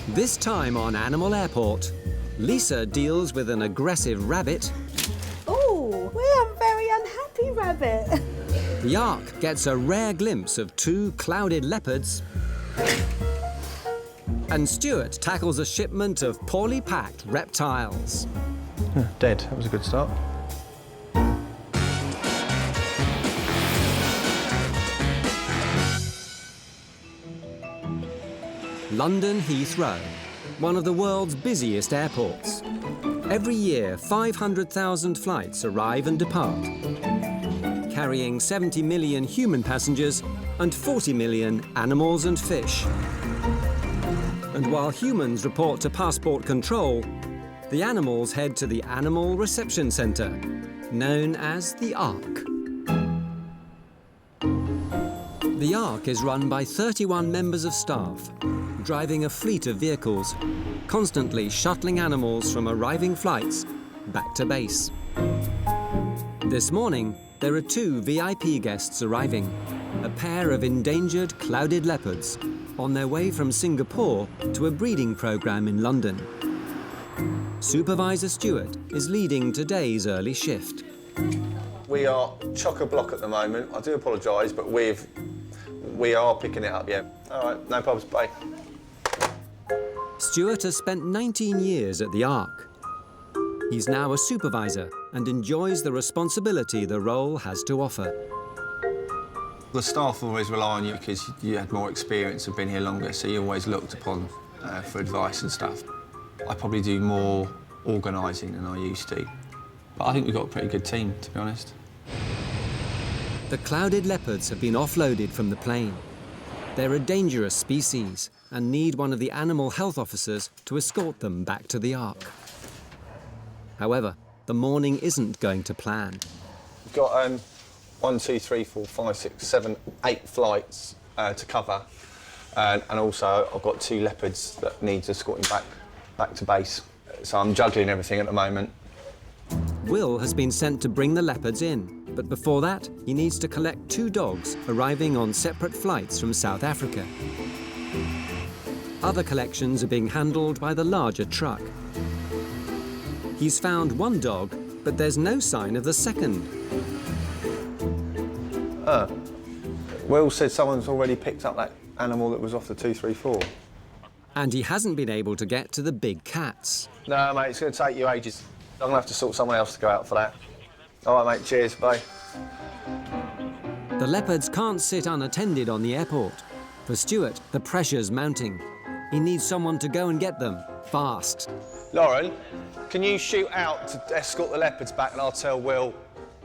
This time on Animal Airport, Lisa deals with an aggressive rabbit. Oh, we're a very unhappy rabbit. The Ark gets a rare glimpse of 2 clouded leopards. And Stuart tackles a shipment of poorly packed reptiles. Dead. That was a good start. London Heathrow, one of the world's busiest airports. Every year, 500,000 flights arrive and depart, carrying 70 million human passengers and 40 million animals and fish. And while humans report to passport control, the animals head to the Animal Reception Centre, known as the Ark. The Ark is run by 31 members of staff, driving a fleet of vehicles, constantly shuttling animals from arriving flights back to base. This morning, there are 2 VIP guests arriving, a pair of endangered clouded leopards on their way from Singapore to a breeding programme in London. Supervisor Stuart is leading today's early shift. We are chock-a-block at the moment. I do apologise, but we are picking it up, yeah. All right, no problems, bye. Stuart has spent 19 years at the Ark. He's now a supervisor and enjoys the responsibility the role has to offer. The staff always rely on you because you had more experience and been here longer, so you're always looked upon for advice and stuff. I probably do more organising than I used to, but I think we've got a pretty good team, to be honest. The clouded leopards have been offloaded from the plane. They're a dangerous species and need one of the animal health officers to escort them back to the Ark. However, the morning isn't going to plan. We've got 1, 2, 3, 4, 5, 6, 7, 8 flights to cover, and also I've got 2 leopards that need escorting back to base. So I'm juggling everything at the moment. Will has been sent to bring the leopards in, but before that, he needs to collect 2 dogs arriving on separate flights from South Africa. Other collections are being handled by the larger truck. He's found 1 dog, but there's no sign of the second. Will said someone's already picked up that animal that was off the 234. And he hasn't been able to get to the big cats. No, mate, it's going to take you ages. I'm going to have to sort someone else to go out for that. All right, mate, cheers, bye. The leopards can't sit unattended on the airport. For Stuart, the pressure's mounting. He needs someone to go and get them, fast. Lauren, can you shoot out to escort the leopards back and I'll tell Will,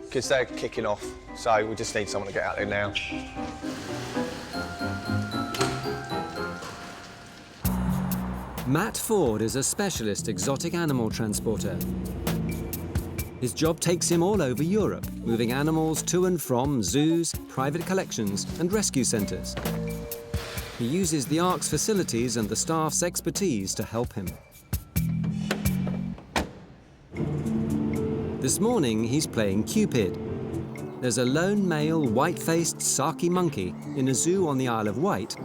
because they're kicking off. So we just need someone to get out there now. Matt Ford is a specialist exotic animal transporter. His job takes him all over Europe, moving animals to and from zoos, private collections and rescue centres. He uses the Ark's facilities and the staff's expertise to help him. This morning, he's playing Cupid. There's a lone male white-faced Saki monkey in a zoo on the Isle of Wight,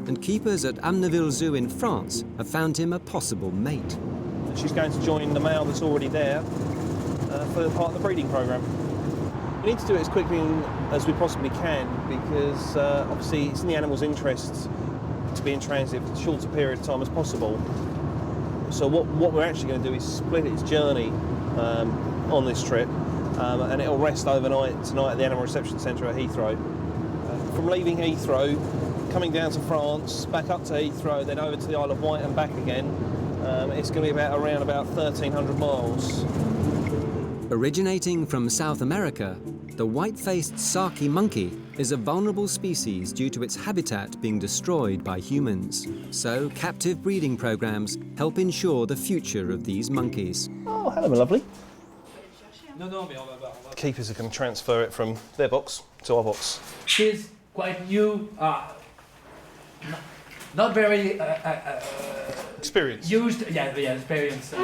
and keepers at Unveils Zoo in France have found him a possible mate. She's going to join the male that's already there for part of the breeding programme. We need to do it as quickly as we possibly can because obviously it's in the animal's interests to be in transit for as short a period of time as possible. So what we're actually going to do is split its journey on this trip and it'll rest overnight tonight at the Animal Reception Centre at Heathrow. From leaving Heathrow, coming down to France, back up to Heathrow, then over to the Isle of Wight and back again, it's going to be around about 1,300 miles. Originating from South America, the white-faced Saki monkey is a vulnerable species due to its habitat being destroyed by humans. So captive breeding programs help ensure the future of these monkeys. Oh, hello, my lovely. The keepers are going to transfer it from their box to our box. She's quite new, not very Experience. used, yeah, experience.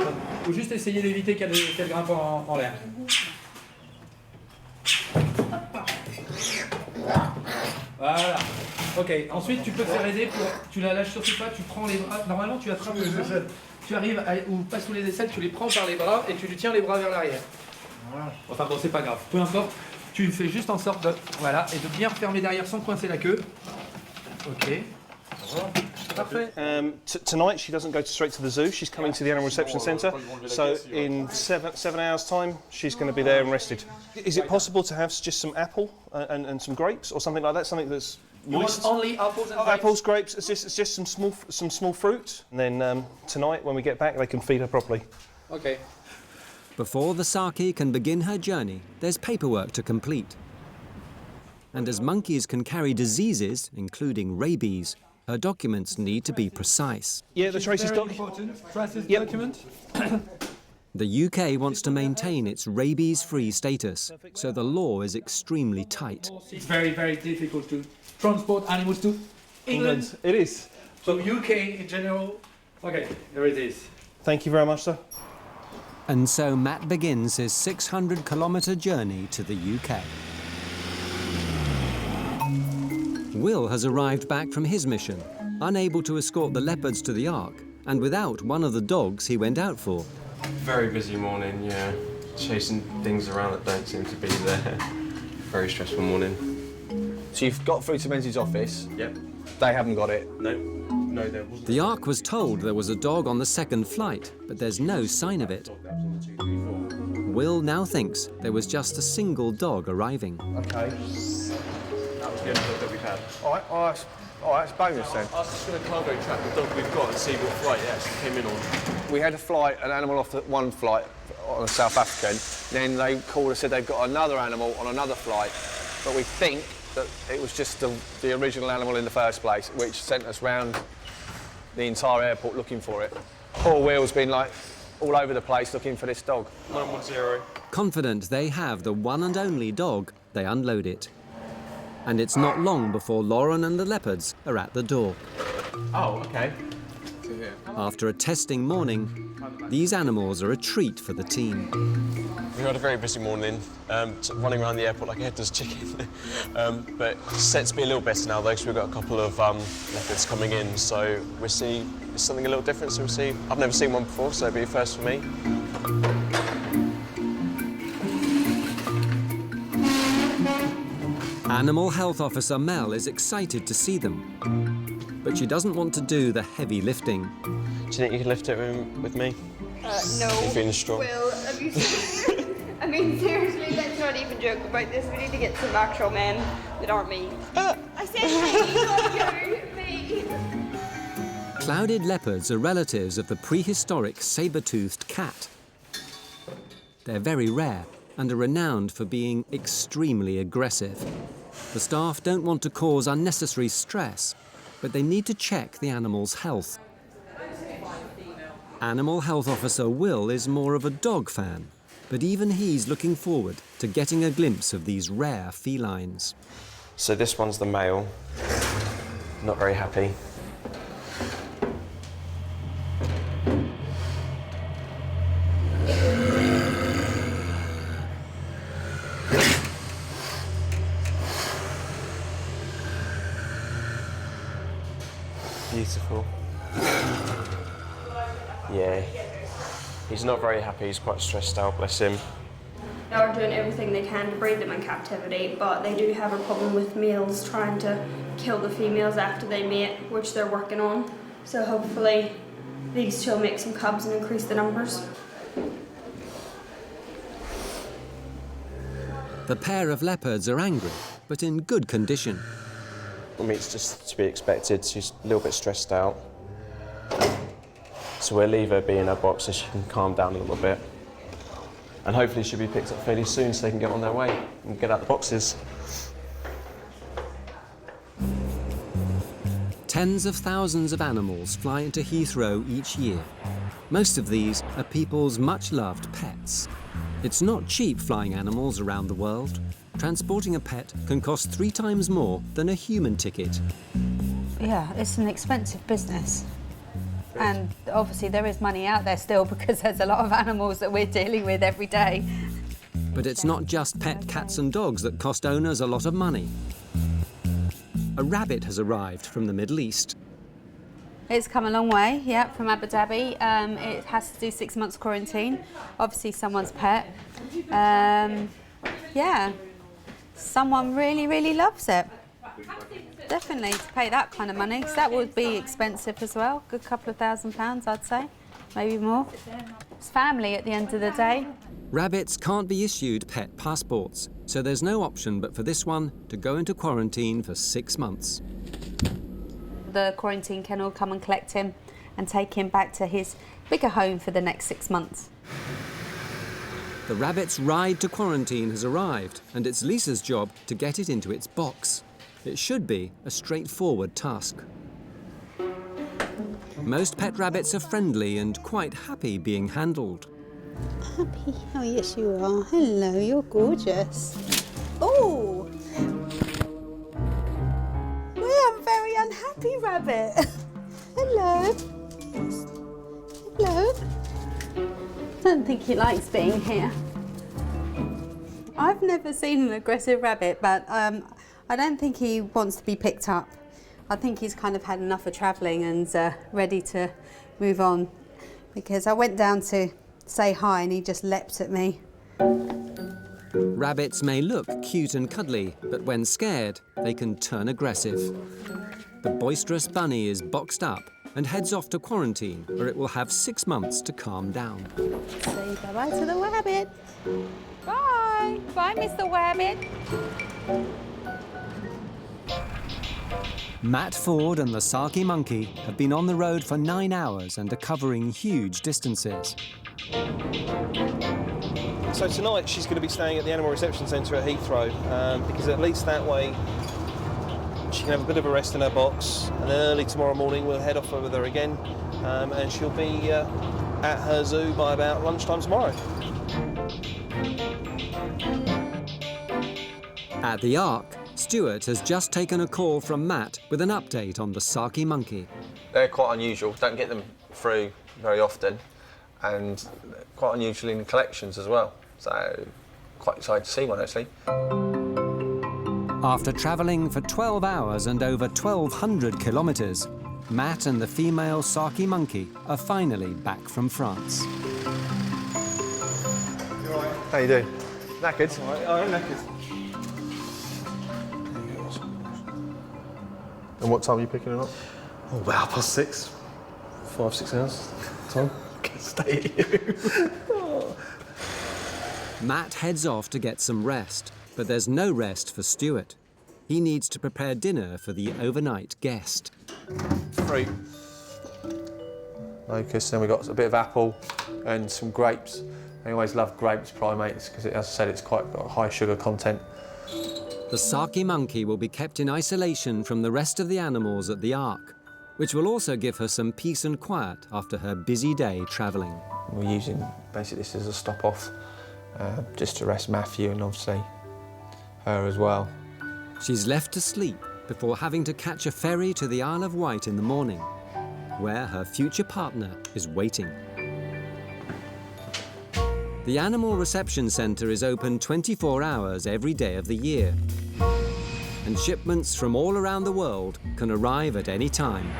Faut juste essayer d'éviter qu'elle grimpe en l'air. Voilà. Ok, ensuite tu peux te faire aider pour. Tu la lâches surtout pas, tu prends les bras. Normalement tu attrapes les aisselles. Tu arrives ou pas sous les aisselles, tu les prends par les bras et tu lui tiens les bras vers l'arrière. Voilà. Enfin bon, c'est pas grave. Peu importe, tu fais juste en sorte de. Voilà, et de bien refermer derrière sans coincer la queue. Ok. Parfait. Tonight she doesn't go straight to the zoo, she's coming to the animal reception centre, so in seven hours time she's going to be there and rested. Is it possible to have just some apple and some grapes or something like that, something that's moist? Only apples and grapes? Apples, grapes, it's just some small fruit, and then tonight when we get back they can feed her properly. Okay. Before the Saki can begin her journey, there's paperwork to complete. And as monkeys can carry diseases, including rabies, her documents need to be precise. Yeah, the Tracy's Very doc. important. Tracy's Yep. document. The UK wants to maintain its rabies-free status, so the law is extremely tight. It's very, very difficult to transport animals to England. It is. So UK in general. Okay, there it is. Thank you very much, sir. And so Matt begins his 600-kilometre journey to the UK. Will has arrived back from his mission, unable to escort the leopards to the Ark, and without one of the dogs he went out for. Very busy morning, yeah. Chasing things around that don't seem to be there. Very stressful morning. So you've got through to Menzies' office. Yep. They haven't got it. No, there wasn't. The Ark was told there was a dog on the second flight, but there's no sign of it. Will now thinks there was just a single dog arriving. Okay. That was the only dog that we had. All right, it's bonus then. I was just going to cargo track the dog we've got and see what flight it actually came in on. We had an animal off the one flight on a South African. Then they called and said they've got another animal on another flight, but we think that it was just the original animal in the first place, which sent us round the entire airport looking for it. Poor Will's been like all over the place looking for this dog. 910. Confident they have the one and only dog, they unload it. And it's not long before Lauren and the leopards are at the door. Oh, okay. After a testing morning, these animals are a treat for the team. We had a very busy morning, running around the airport like a headless chicken. But it's set to be a little better now though, because we've got a couple of leopards coming in, so we'll see. It's something a little different, so we'll see. I've never seen one before, so it'll be a first for me. Animal Health Officer Mel is excited to see them, but she doesn't want to do the heavy lifting. Do you think you can lift it with me? No. You're feeling strong? Well, have you seen... I mean, seriously, let's not even joke about this. We need to get some actual men that aren't me. I said me, not you, me. Clouded leopards are relatives of the prehistoric saber-toothed cat. They're very rare and are renowned for being extremely aggressive. The staff don't want to cause unnecessary stress, but they need to check the animal's health. Animal Health Officer Will is more of a dog fan, but even he's looking forward to getting a glimpse of these rare felines. So this one's the male. Not very happy. Beautiful. Yeah. He's not very happy, he's quite stressed out, bless him. They are doing everything they can to breed them in captivity, but they do have a problem with males trying to kill the females after they mate, which they're working on. So hopefully these two will make some cubs and increase the numbers. The pair of leopards are angry, but in good condition. I mean, it's just to be expected. She's a little bit stressed out. So we'll leave her be in her box so she can calm down a little bit. And hopefully she'll be picked up fairly soon so they can get on their way and get out the boxes. Tens of thousands of animals fly into Heathrow each year. Most of these are people's much-loved pets. It's not cheap flying animals around the world. Transporting a pet can cost 3 times more than a human ticket. Yeah, it's an expensive business. And obviously there is money out there still because there's a lot of animals that we're dealing with every day. But it's not just pet cats and dogs that cost owners a lot of money. a rabbit has arrived from the Middle East. It's come a long way, yeah, from Abu Dhabi. It has to do 6 months quarantine. Obviously someone's pet. Yeah, someone really, really loves it. Definitely to pay that kind of money, because that would be expensive as well. Good couple of £1,000, I'd say, maybe more. It's family at the end of the day. Rabbits can't be issued pet passports, so there's no option but for this one to go into quarantine for 6 months. The quarantine kennel will come and collect him and take him back to his bigger home for the next 6 months. The rabbit's ride to quarantine has arrived, and it's Lisa's job to get it into its box. It should be a straightforward task. Most pet rabbits are friendly and quite happy being handled. Happy? Oh, yes, you are. Hello, you're gorgeous. Oh! Well, I'm very unhappy rabbit. Hello. Hello. I don't think he likes being here. I've never seen an aggressive rabbit, but I don't think he wants to be picked up. I think he's kind of had enough of travelling and ready to move on, because I went down to say hi and he just leapt at me. Rabbits may look cute and cuddly, but when scared, they can turn aggressive. The boisterous bunny is boxed up and heads off to quarantine, where it will have 6 months to calm down. Say bye-bye to the rabbit. Bye. Bye, Mr. Rabbit. Matt Ford and the Saki monkey have been on the road for 9 hours and are covering huge distances. So tonight she's going to be staying at the Animal Reception Centre at Heathrow, because at least that way she can have a bit of a rest in her box, and then early tomorrow morning we'll head off with her again, and she'll be at her zoo by about lunchtime tomorrow. At the Ark, Stuart has just taken a call from Matt with an update on the Saki monkey. They're quite unusual, don't get them through very often, and quite unusual in collections as well. So quite excited to see one actually. After travelling for 12 hours and over 1,200 kilometres, Matt and the female Saki monkey are finally back from France. You all right? How you doing? Knackered? All right, I am knackered. And what time are you picking it up? Oh, about 6:30. 5-6 hours. Time. Can't stay at you. Matt heads off to get some rest, but there's no rest for Stuart. He needs to prepare dinner for the overnight guest. Fruit. Locust, then we've got a bit of apple and some grapes. I always love grapes, primates, because as I said, it's quite got a high sugar content. The Saki monkey will be kept in isolation from the rest of the animals at the Ark, which will also give her some peace and quiet after her busy day travelling. We're using basically this as a stop-off, just to rest Matthew and obviously her as well. She's left to sleep before having to catch a ferry to the Isle of Wight in the morning, where her future partner is waiting. The Animal Reception Centre is open 24 hours every day of the year, and shipments from all around the world can arrive at any time.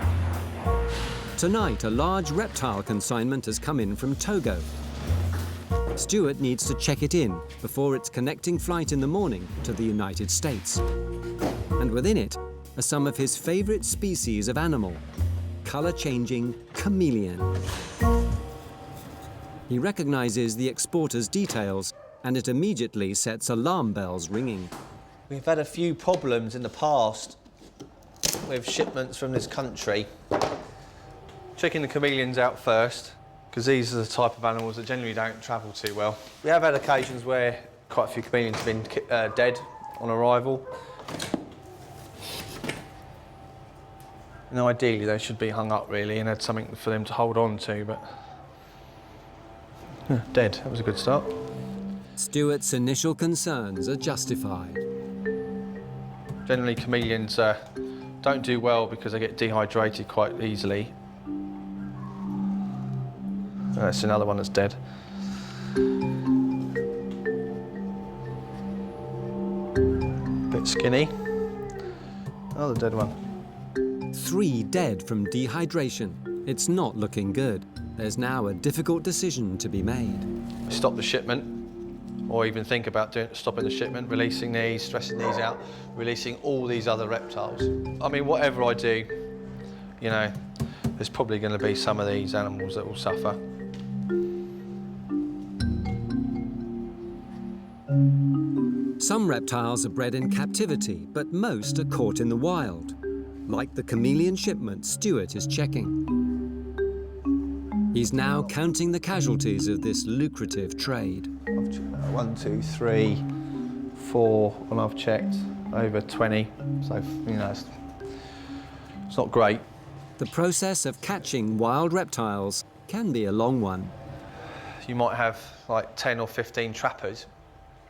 Tonight, a large reptile consignment has come in from Togo. Stuart needs to check it in before its connecting flight in the morning to the United States. And within it are some of his favourite species of animal, colour-changing chameleon. He recognises the exporter's details, and it immediately sets alarm bells ringing. We've had a few problems in the past with shipments from this country. Checking the chameleons out first, because these are the type of animals that generally don't travel too well. We have had occasions where quite a few chameleons have been dead on arrival. And ideally they should be hung up really and had something for them to hold on to, but dead. That was a good start. Stuart's initial concerns are justified. Generally chameleons don't do well because they get dehydrated quite easily. That's another one that's dead. Bit skinny. Another dead one. 3 dead from dehydration. It's not looking good. There's now a difficult decision to be made. Stop the shipment, or even think about stopping the shipment, releasing these, stressing these out, releasing all these other reptiles. I mean, whatever I do, you know, there's probably going to be some of these animals that will suffer. Some reptiles are bred in captivity, but most are caught in the wild. Like the chameleon shipment Stuart is checking. He's now counting the casualties of this lucrative trade. 1, 2, 3, 4, when I've checked, over 20. So, you know, it's not great. The process of catching wild reptiles can be a long one. You might have like 10 or 15 trappers,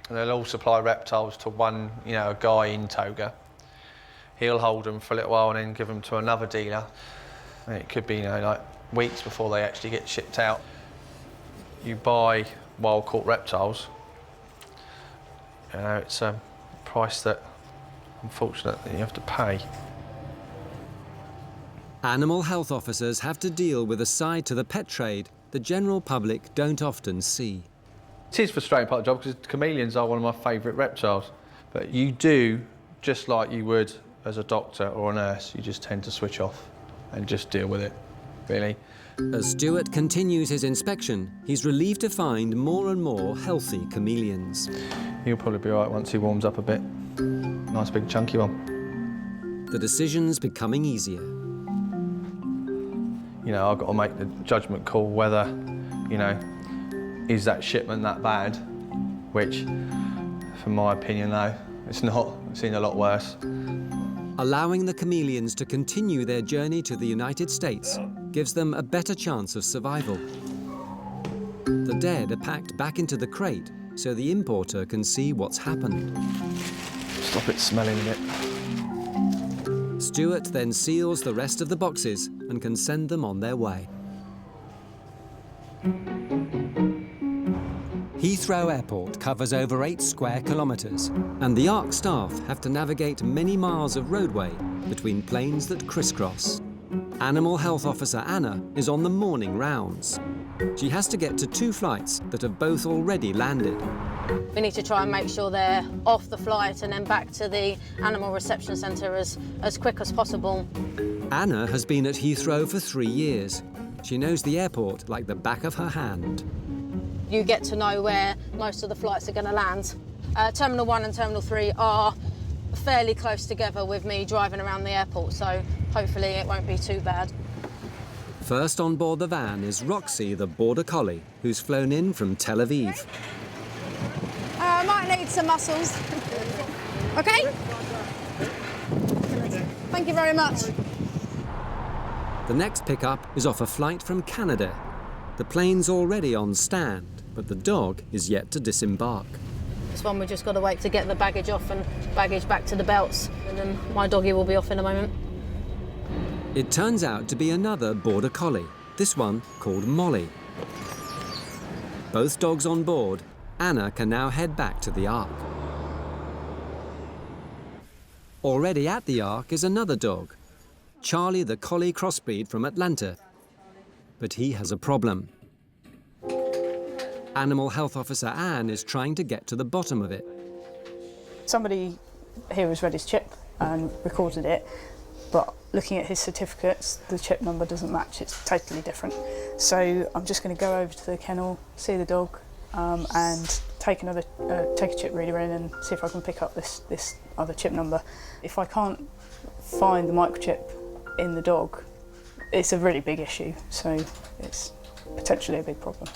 and they'll all supply reptiles to one, you know, a guy in toga. He'll hold them for a little while and then give them to another dealer. And it could be, you know, like weeks before they actually get shipped out. You buy wild-caught reptiles, you know, it's a price that, unfortunately, you have to pay. Animal health officers have to deal with a side to the pet trade the general public don't often see. It is a frustrating part of the job because chameleons are one of my favourite reptiles. But you do, just like you would as a doctor or a nurse, you just tend to switch off and just deal with it, really. As Stuart continues his inspection, he's relieved to find more and more healthy chameleons. He'll probably be all right once he warms up a bit. Nice big chunky one. The decision's becoming easier. You know, I've got to make the judgment call whether, you know, is that shipment that bad? Which, from my opinion, no, it's not. I've seen a lot worse. Allowing the chameleons to continue their journey to the United States gives them a better chance of survival. The dead are packed back into the crate so the importer can see what's happened. Stop it smelling a bit. Stuart then seals the rest of the boxes and can send them on their way. Heathrow Airport covers over 8 square kilometres, and the ARC staff have to navigate many miles of roadway between planes that crisscross. Animal Health Officer Anna is on the morning rounds. She has to get to 2 flights that have both already landed. We need to try and make sure they're off the flight and then back to the animal reception centre as quick as possible. Anna has been at Heathrow for 3 years. She knows the airport like the back of her hand. You get to know where most of the flights are going to land. Terminal 1 and Terminal 3 are fairly close together with me driving around the airport, so hopefully it won't be too bad. First on board the van is Roxy, the border collie, who's flown in from Tel Aviv. I might need some mussels. OK? Thank you very much. The next pickup is off a flight from Canada. The plane's already on stand, but the dog is yet to disembark. This one we've just got to wait to get the baggage off and baggage back to the belts, and then my doggy will be off in a moment. It turns out to be another border collie, this one called Molly. Both dogs on board, Anna can now head back to the ARC. Already at the ARC is another dog, Charlie the collie crossbreed from Atlanta. But he has a problem. Animal Health Officer Anne is trying to get to the bottom of it. Somebody here has read his chip and recorded it, but looking at his certificates, the chip number doesn't match, it's totally different. So I'm just going to go over to the kennel, see the dog, and take a chip reader in and see if I can pick up this other chip number. If I can't find the microchip in the dog, it's a really big issue, so it's potentially a big problem.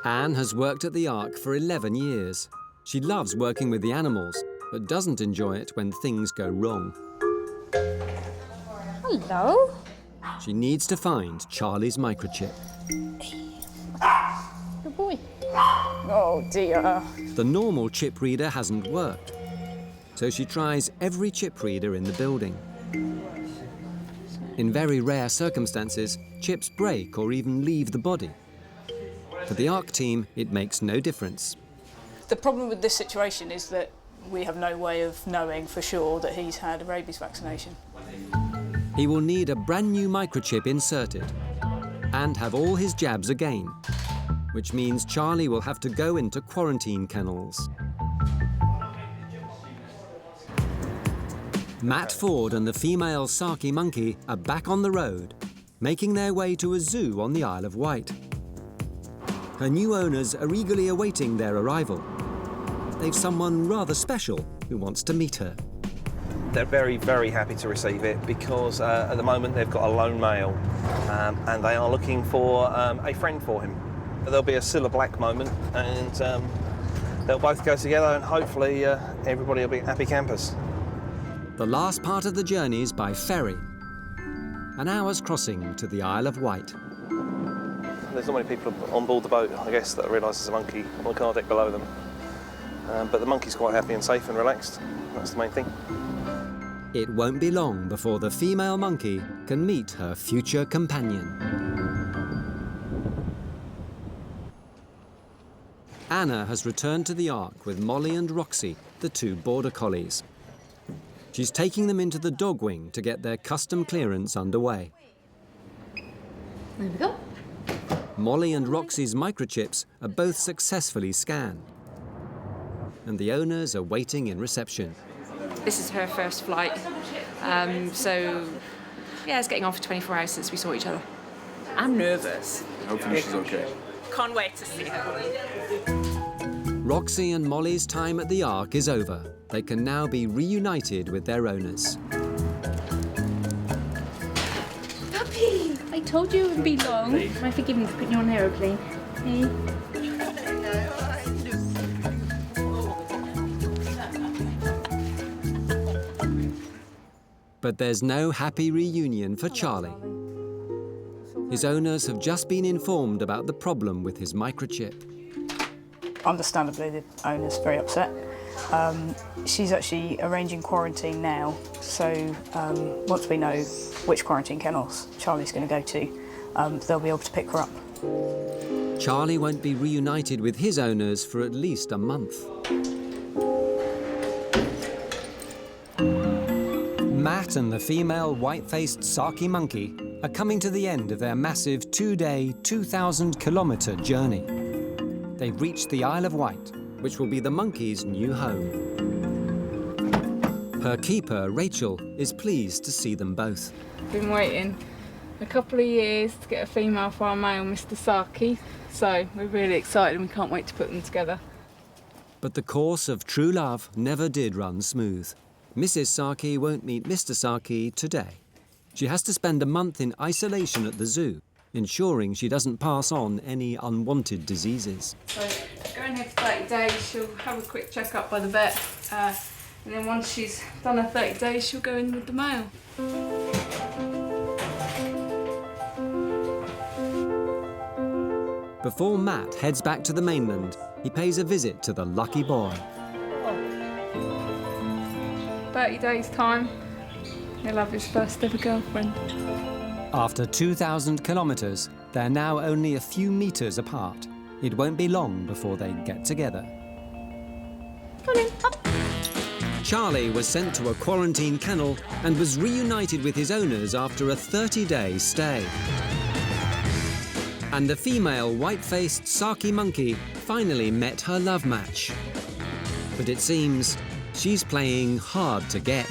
Anne has worked at the ARC for 11 years. She loves working with the animals, but doesn't enjoy it when things go wrong. Hello. She needs to find Charlie's microchip. Good boy. Oh dear. The normal chip reader hasn't worked, so she tries every chip reader in the building. In very rare circumstances, chips break or even leave the body. For the ARC team, it makes no difference. The problem with this situation is that We have no way of knowing for sure that he's had a rabies vaccination. He will need a brand new microchip inserted and have all his jabs again, which means Charlie will have to go into quarantine kennels. Matt Ford and the female Saki monkey are back on the road, making their way to a zoo on the Isle of Wight. Her new owners are eagerly awaiting their arrival. They've someone rather special who wants to meet her. They're very, very happy to receive it because at the moment they've got a lone male and they are looking for a friend for him. There'll be a Cilla Black moment and they'll both go together and hopefully everybody will be happy campers. The last part of the journey is by ferry, an hour's crossing to the Isle of Wight. There's not many people on board the boat, I guess, that realise there's a monkey on the car deck below them. But the monkey's quite happy and safe and relaxed. That's the main thing. It won't be long before the female monkey can meet her future companion. Anna has returned to the Ark with Molly and Roxy, the two border collies. She's taking them into the dog wing to get their custom clearance underway. There we go. Molly and Roxy's microchips are both successfully scanned, and the owners are waiting in reception. This is her first flight, so yeah, it's getting on for 24 hours since we saw each other. I'm nervous. Hopefully she's okay. Can't wait to see her. Roxy and Molly's time at the Ark is over. They can now be reunited with their owners. Puppy! I told you it would be long. Am I forgiven for putting you on an aeroplane? Hey? But there's no happy reunion for Charlie. His owners have just been informed about the problem with his microchip. Understandably, the owner's very upset. She's actually arranging quarantine now, so once we know which quarantine kennels Charlie's going to go to, they'll be able to pick her up. Charlie won't be reunited with his owners for at least a month. Matt and the female white-faced Saki monkey are coming to the end of their massive 2-day, 2,000-kilometre journey. They've reached the Isle of Wight, which will be the monkey's new home. Her keeper, Rachel, is pleased to see them both. Been waiting a couple of years to get a female for our male, Mr. Saki, so we're really excited and we can't wait to put them together. But the course of true love never did run smooth. Mrs. Saki won't meet Mr. Saki today. She has to spend a month in isolation at the zoo, ensuring she doesn't pass on any unwanted diseases. So going here for 30 days, she'll have a quick check-up by the vet, and then once she's done her 30 days, she'll go in with the male. Before Matt heads back to the mainland, he pays a visit to the lucky boy. 30 days' time, he'll have his first ever girlfriend. After 2,000 kilometres, they're now only a few metres apart. It won't be long before they get together. Come in, up. Charlie was sent to a quarantine kennel and was reunited with his owners after a 30-day stay. And the female white-faced Saki monkey finally met her love match. But it seems she's playing hard to get.